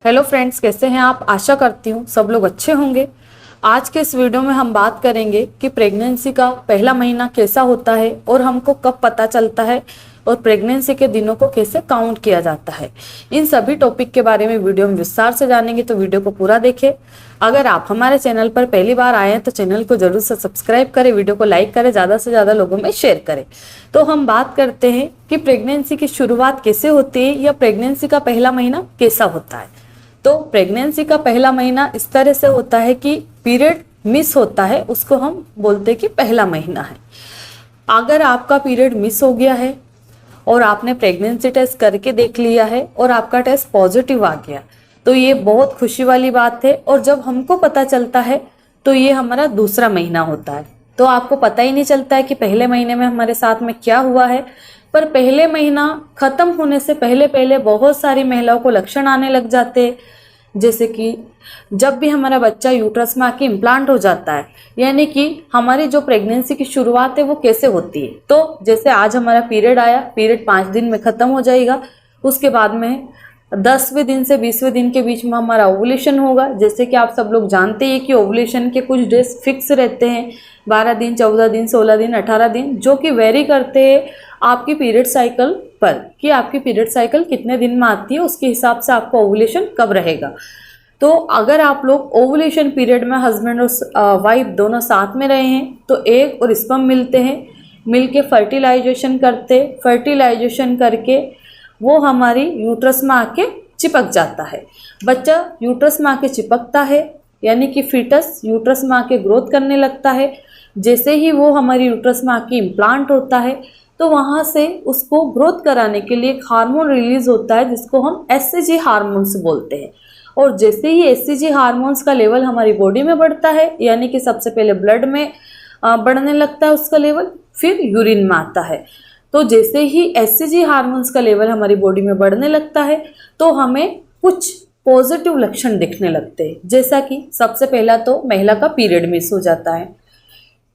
Hello friends, कैसे हैं आप। आशा करती हूँ सब लोग अच्छे होंगे। आज के इस वीडियो में हम बात करेंगे कि प्रेगनेंसी का पहला महीना कैसा होता है और हमको कब पता चलता है और प्रेगनेंसी के दिनों को कैसे काउंट किया जाता है। इन सभी टॉपिक के बारे में वीडियो में विस्तार से जानेंगे, तो वीडियो को पूरा देखें। अगर आप हमारे चैनल पर पहली बार आए हैं तो चैनल को जरूर से सब्सक्राइब करें, वीडियो को लाइक करें, ज़्यादा से ज़्यादा लोगों में शेयर करें। तो हम बात करते हैं कि प्रेगनेंसी की शुरुआत कैसे होती है या प्रेगनेंसी का पहला महीना कैसा होता है। तो प्रेगनेंसी का पहला महीना इस तरह से होता है कि पीरियड मिस होता है, उसको हम बोलते हैं कि पहला महीना है। अगर आपका पीरियड मिस हो गया है और आपने प्रेगनेंसी टेस्ट करके देख लिया है और आपका टेस्ट पॉजिटिव आ गया, तो ये बहुत खुशी वाली बात है। और जब हमको पता चलता है तो ये हमारा दूसरा महीना होता है। तो आपको पता ही नहीं चलता है कि पहले महीने में हमारे साथ में क्या हुआ है। पर पहले महीना खत्म होने से पहले पहले बहुत सारी महिलाओं को लक्षण आने लग जाते हैं, जैसे कि जब भी हमारा बच्चा यूट्रस में आके इम्प्लांट हो जाता है, यानी कि हमारी जो प्रेगनेंसी की शुरुआत है वो कैसे होती है। तो जैसे आज हमारा पीरियड आया, पीरियड 5 दिन में ख़त्म हो जाएगा, उसके बाद में 10वें दिन से 20वें दिन के बीच में हमारा ओवुलेशन होगा। जैसे कि आप सब लोग जानते हैं कि ओवुलेशन के कुछ डेज फिक्स रहते हैं, 12 दिन, 14 दिन, 16 दिन, 18 दिन, जो कि वेरी करते हैं आपकी पीरियड साइकिल पर, कि आपकी पीरियड साइकिल कितने दिन में आती है, उसके हिसाब से आपका ओवुलेशन कब रहेगा। तो अगर आप लोग ओवुलेशन पीरियड में हस्बैंड और वाइफ दोनों साथ में रहे हैं तो एग और स्पर्म मिलते हैं, मिलके फर्टिलाइजेशन करते, फर्टिलाइजेशन करके वो हमारी यूट्रस में आके चिपक जाता है। बच्चा यूट्रस में आके चिपकता है, यानी कि फीटस यूट्रस में आके ग्रोथ करने लगता है। जैसे ही वो हमारी यूट्रस में आके इम्प्लांट होता है तो वहाँ से उसको ग्रोथ कराने के लिए एक हार्मोन रिलीज होता है जिसको हम एससीजी हार्मोन्स बोलते हैं। और जैसे ही एससीजी हार्मोन्स का लेवल हमारी बॉडी में बढ़ता है, यानी कि सबसे पहले ब्लड में बढ़ने लगता है उसका लेवल, फिर यूरिन में आता है। तो जैसे ही एससीजी हार्मोन्स का लेवल हमारी बॉडी में बढ़ने लगता है तो हमें कुछ पॉजिटिव लक्षण दिखने लगते हैं। जैसा कि सबसे पहला तो महिला का पीरियड मिस हो जाता है।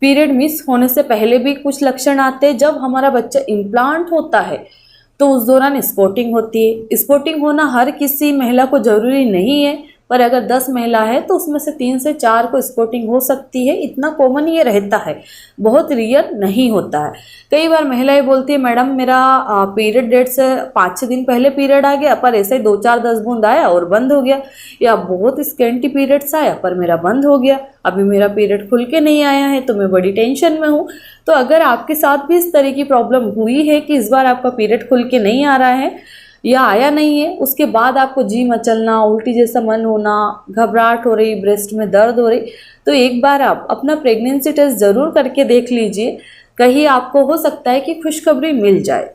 पीरियड मिस होने से पहले भी कुछ लक्षण आते हैं। जब हमारा बच्चा इम्प्लांट होता है तो उस दौरान स्पॉटिंग होती है। स्पॉटिंग होना हर किसी महिला को जरूरी नहीं है, पर अगर 10 महिला है तो उसमें से 3 से 4 को स्पॉटिंग हो सकती है। इतना कॉमन ये रहता है, बहुत रियल नहीं होता है। कई बार महिलाएं बोलती है, मैडम मेरा पीरियड डेट से 5-6 दिन पहले पीरियड आ गया, पर ऐसे ही 2-4-10 बूंद आया और बंद हो गया, या बहुत स्कैंटी पीरियड्स आया पर मेरा बंद हो गया, अभी मेरा पीरियड खुल के नहीं आया है तो मैं बड़ी टेंशन में हूँ। तो अगर आपके साथ भी इस तरह की प्रॉब्लम हुई है कि इस बार आपका पीरियड खुल के नहीं आ रहा है या आया नहीं है, उसके बाद आपको जी मचलना, उल्टी जैसा मन होना, घबराहट हो रही, ब्रेस्ट में दर्द हो रही, तो एक बार आप अपना प्रेगनेंसी टेस्ट ज़रूर करके देख लीजिए, कहीं आपको हो सकता है कि खुशखबरी मिल जाए।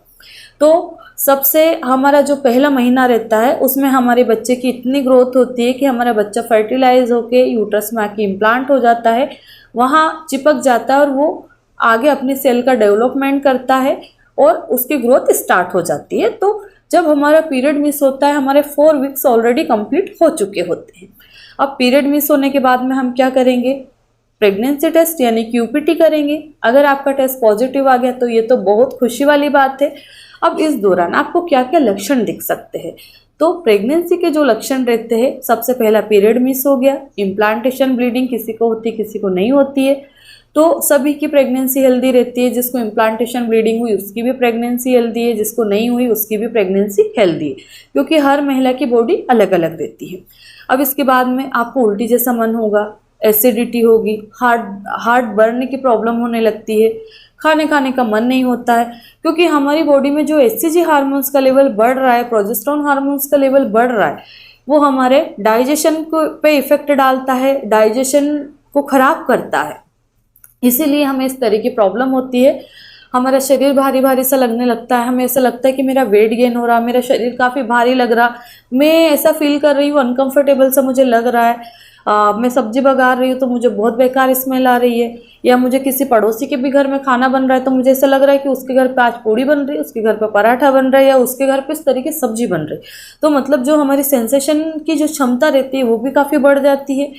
तो सबसे हमारा जो पहला महीना रहता है उसमें हमारे बच्चे की इतनी ग्रोथ होती है कि हमारा बच्चा फर्टिलाइज होके यूट्रस में आके इम्प्लांट हो जाता है, वहाँ चिपक जाता है और वो आगे अपनी सेल का डेवलपमेंट करता है और उसकी ग्रोथ स्टार्ट हो जाती है। तो जब हमारा पीरियड मिस होता है, हमारे 4 वीक्स ऑलरेडी कंप्लीट हो चुके होते हैं। अब पीरियड मिस होने के बाद में हम क्या करेंगे, प्रेगनेंसी टेस्ट यानी कि यूपीटी करेंगे। अगर आपका टेस्ट पॉजिटिव आ गया तो ये तो बहुत खुशी वाली बात है। अब इस दौरान आपको क्या क्या लक्षण दिख सकते हैं, तो प्रेगनेंसी के जो लक्षण रहते हैं, सबसे पहला पीरियड मिस हो गया, इम्प्लांटेशन ब्लीडिंग किसी को होती है किसी को नहीं होती है, तो सभी की प्रेगनेंसी हेल्दी रहती है। जिसको इम्प्लांटेशन ब्लीडिंग हुई उसकी भी प्रेगनेंसी हेल्दी है, जिसको नहीं हुई उसकी भी प्रेगनेंसी हेल्दी है, क्योंकि हर महिला की बॉडी अलग अलग रहती है। अब इसके बाद में आपको उल्टी जैसा मन होगा, एसिडिटी होगी, हार्ट बर्न की प्रॉब्लम होने लगती है, खाने खाने का मन नहीं होता है, क्योंकि हमारी बॉडी में जो एससीजी हार्मोन्स का लेवल बढ़ रहा है, प्रोजेस्टेरोन हार्मोन्स का लेवल बढ़ रहा है, वो हमारे डाइजेशन को पे इफेक्ट डालता है, डाइजेशन को खराब करता है। इसीलिए हमें इस तरह की प्रॉब्लम होती है। हमारा शरीर भारी भारी सा लगने लगता है, हमें ऐसा लगता है कि मेरा वेट गेन हो रहा, मेरा शरीर काफ़ी भारी लग रहा, मैं ऐसा फील कर रही हूँ, अनकंफर्टेबल सा मुझे लग रहा है। मैं सब्जी बघार रही हूँ तो मुझे बहुत बेकार स्मेल आ रही है, या मुझे किसी पड़ोसी के भी घर में खाना बन रहा है तो मुझे ऐसा लग रहा है कि उसके घर पे आज पूड़ी बन रही है, उसके घर पे पराठा बन रहा है, या उसके घर पे इस तरीके की सब्जी बन रही है। तो मतलब जो हमारी सेंसेशन की जो क्षमता रहती है वो भी काफ़ी बढ़ जाती है।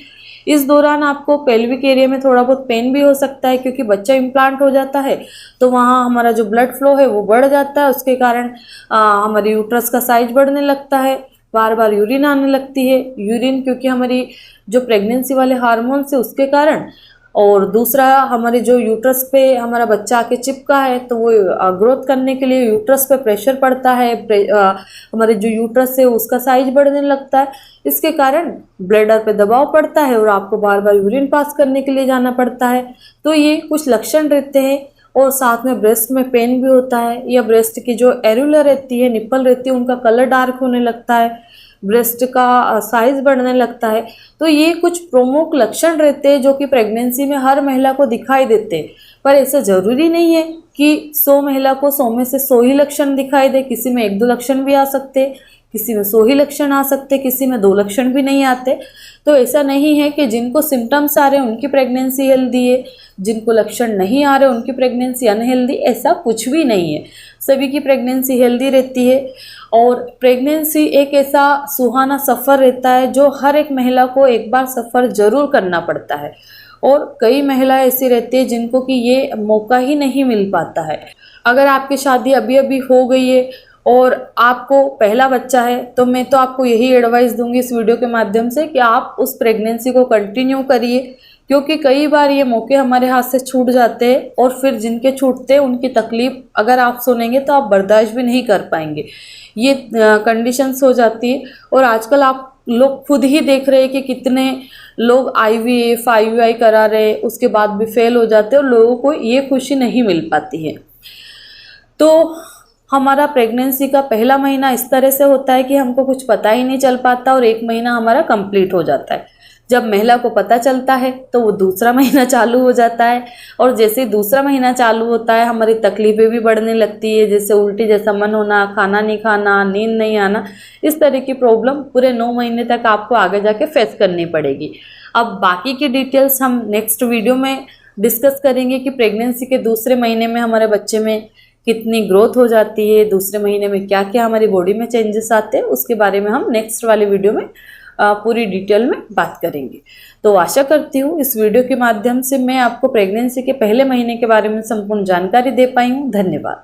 इस दौरान आपको पेल्विक एरिया में थोड़ा बहुत पेन भी हो सकता है, क्योंकि बच्चा इम्प्लांट हो जाता है तो वहाँ हमारा जो ब्लड फ्लो है वो बढ़ जाता है, उसके कारण हमारी यूट्रस का साइज बढ़ने लगता है। बार बार यूरिन आने लगती है, यूरिन क्योंकि हमारी जो प्रेगनेंसी वाले हार्मोन्स है उसके कारण, और दूसरा हमारे जो यूट्रस पे हमारा बच्चा आके चिपका है तो वो ग्रोथ करने के लिए यूट्रस पे प्रेशर पड़ता है, हमारे जो यूट्रस है उसका साइज बढ़ने लगता है, इसके कारण ब्लैडर पे दबाव पड़ता है और आपको बार बार यूरिन पास करने के लिए जाना पड़ता है। तो ये कुछ लक्षण रहते हैं। और साथ में ब्रेस्ट में पेन भी होता है, या ब्रेस्ट की जो एरुलर रहती है, निप्पल रहती है, उनका कलर डार्क होने लगता है, ब्रेस्ट का साइज बढ़ने लगता है। तो ये कुछ प्रमुख लक्षण रहते हैं जो कि प्रेगनेंसी में हर महिला को दिखाई देते हैं। पर ऐसा जरूरी नहीं है कि 100 महिला को 100 में से 100 ही लक्षण दिखाई दे, किसी में 1-2 लक्षण भी आ सकते, किसी में 100 ही लक्षण आ सकते, किसी में 2 लक्षण भी नहीं आते। तो ऐसा नहीं है कि जिनको सिम्टम्स आ रहे हैं उनकी प्रेगनेंसी हेल्दी है, जिनको लक्षण नहीं आ रहे उनकी प्रेगनेंसी अनहेल्दी, ऐसा कुछ भी नहीं है। सभी की प्रेगनेंसी हेल्दी रहती है। और प्रेगनेंसी एक ऐसा सुहाना सफ़र रहता है जो हर एक महिला को एक बार सफ़र जरूर करना पड़ता है। और कई महिलाएं ऐसी रहती है जिनको कि ये मौका ही नहीं मिल पाता है। अगर आपकी शादी अभी अभी हो गई है और आपको पहला बच्चा है, तो मैं तो आपको यही एडवाइस दूंगी इस वीडियो के माध्यम से कि आप उस प्रेगनेंसी को कंटिन्यू करिए, क्योंकि कई बार ये मौके हमारे हाथ से छूट जाते हैं और फिर जिनके छूटते हैं उनकी तकलीफ अगर आप सुनेंगे तो आप बर्दाश्त भी नहीं कर पाएंगे। ये कंडीशंस हो जाती है। और आजकल आप लोग खुद ही देख रहे हैं कि कितने लोग IVF IUI करा रहे, उसके बाद भी फेल हो जाते हैं और लोगों को ये खुशी नहीं मिल पाती है। तो हमारा प्रेगनेंसी का पहला महीना इस तरह से होता है कि हमको कुछ पता ही नहीं चल पाता और 1 महीना हमारा कंप्लीट हो जाता है। जब महिला को पता चलता है तो वो दूसरा महीना चालू हो जाता है, और जैसे ही दूसरा महीना चालू होता है हमारी तकलीफें भी बढ़ने लगती है, जैसे उल्टी जैसा मन होना, खाना नहीं खाना, नींद नहीं आना, इस तरह की प्रॉब्लम पूरे 9 महीने तक आपको आगे जाके फेस करनी पड़ेगी। अब बाकी की डिटेल्स हम नेक्स्ट वीडियो में डिस्कस करेंगे कि प्रेगनेंसी के दूसरे महीने में हमारे बच्चे में कितनी ग्रोथ हो जाती है, दूसरे महीने में क्या क्या हमारी बॉडी में चेंजेस आते हैं, उसके बारे में हम नेक्स्ट वाली वीडियो में पूरी डिटेल में बात करेंगे। तो आशा करती हूँ इस वीडियो के माध्यम से मैं आपको प्रेगनेंसी के पहले महीने के बारे में संपूर्ण जानकारी दे पाई हूँ। धन्यवाद।